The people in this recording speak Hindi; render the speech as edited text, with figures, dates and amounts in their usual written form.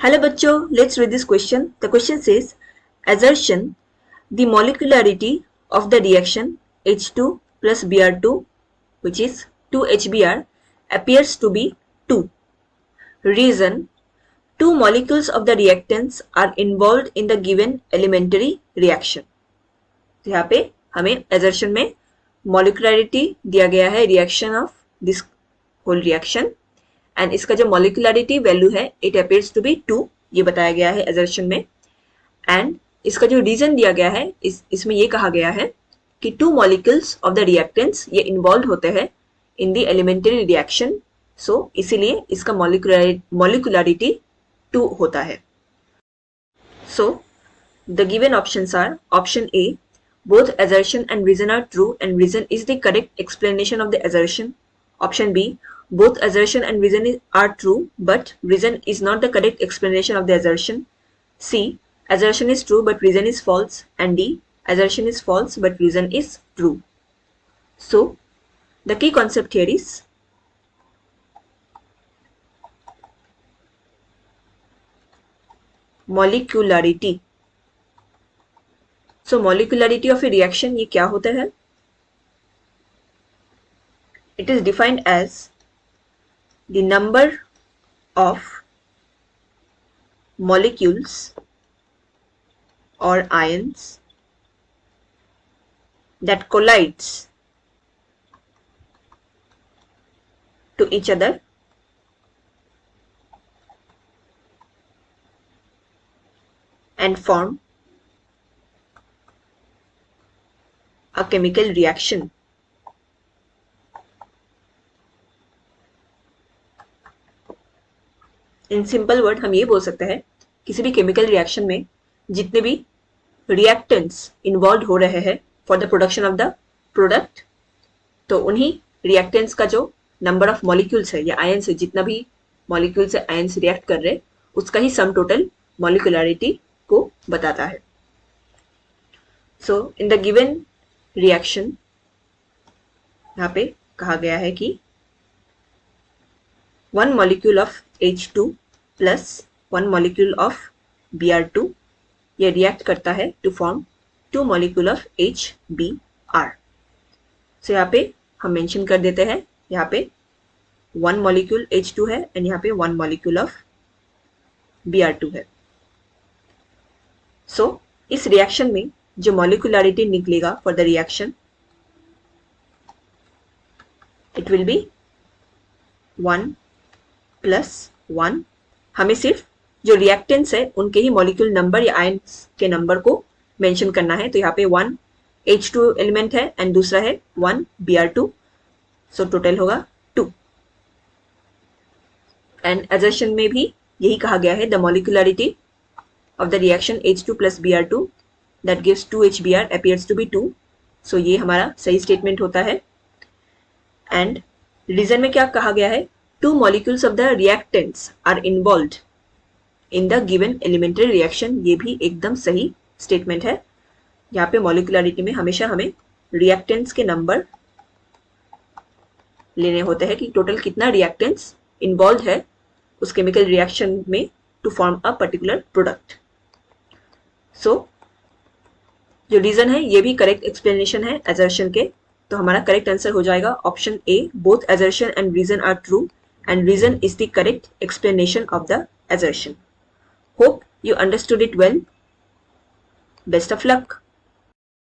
Hello बच्चों, let's read this question. The question says, assertion, the molecularity of the reaction H2 plus Br2, which is 2HBr, appears to be 2. Reason, two molecules of the reactants are involved in the given elementary reaction. तो यहाँ पे हमें assertion में molecularity दिया गया है reaction of this whole reaction. And इसका जो मॉलिकुलरिटी वैल्यू है इट अपेयर्स टू बी 2, ये बताया गया है एजर्शन में. एंड इसका जो रीजन दिया गया है इसमें ये कहा गया है कि two molecules of the reactants ये इन्वॉल्व होते हैं in the elementary reaction. So इसीलिए इसका मॉलिकुलरिटी 2 होता है. So the given options are option A, both assertion and reason are true and reason is the correct explanation of the assertion. Option B, both assertion and reason are true but reason is not the correct explanation of the assertion. C, assertion is true but reason is false. And D, assertion is false but reason is true. So the key concept here is molecularity. So molecularity of a reaction ये क्या होता है? It is defined as the number of molecules or ions that collides to each other and form a chemical reaction. In simple word हम ये बोल सकते हैं किसी भी केमिकल रिएक्शन में जितने भी रिएक्टेंट्स इन्वॉल्व हो रहे हैं for the production of the product, तो उन्हीं रिएक्टेंट्स का जो नंबर ऑफ मॉलिक्यूल्स है या आयंस है, जितना भी मॉलिक्यूल्स से आयंस रिएक्ट कर रहे उसका ही सम टोटल मॉलिकुलरिटी को बताता है. सो इन द गिवन रिएक्शन यहाँ पे कहा गया है कि one molecule of H2 plus one molecule of Br2 ये रिएक्ट करता है to form 2 molecule of HBr. So यहाँ पे हम मेंशन कर देते हैं, यहाँ पे 1 molecule H2 है एंड यहाँ पे 1 molecule of Br2 है. सो इस रिएक्शन में जो मॉलिकुलरिटी निकलेगा for the reaction it will be 1 plus 1. हमें सिर्फ जो रिएक्टेंट्स है उनके ही मॉलिक्यूल नंबर या आयंस के नंबर को मेंशन करना है. तो यहाँ पे 1 H2 एलिमेंट है एंड दूसरा है 1 Br2. सो टोटल होगा 2. एंड असर्शन में भी यही कहा गया है, the molecularity of the reaction H2 plus Br2 that gives 2HBr appears to be 2. सो ये हमारा सही स्टेटमेंट होता है. एंड रीजन में क्या कहा गया है, 2 molecules of the reactants are involved in the given elementary reaction. ये भी एकदम सही स्टेटमेंट है. यहाँ पे मॉलिकुलरिटी में हमेशा हमें रिएक्टेंट्स के नंबर लेने होते हैं कि टोटल कितना रिएक्टेंट्स इन्वॉल्व है उस केमिकल रिएक्शन में to form a particular product. So जो रीजन है ये भी करेक्ट एक्सप्लेनेशन है असर्शन के. तो हमारा करेक्ट आंसर हो जाएगा option A, both assertion and reason are true and reason is the correct explanation of the assertion. Hope you understood it well. Best of luck.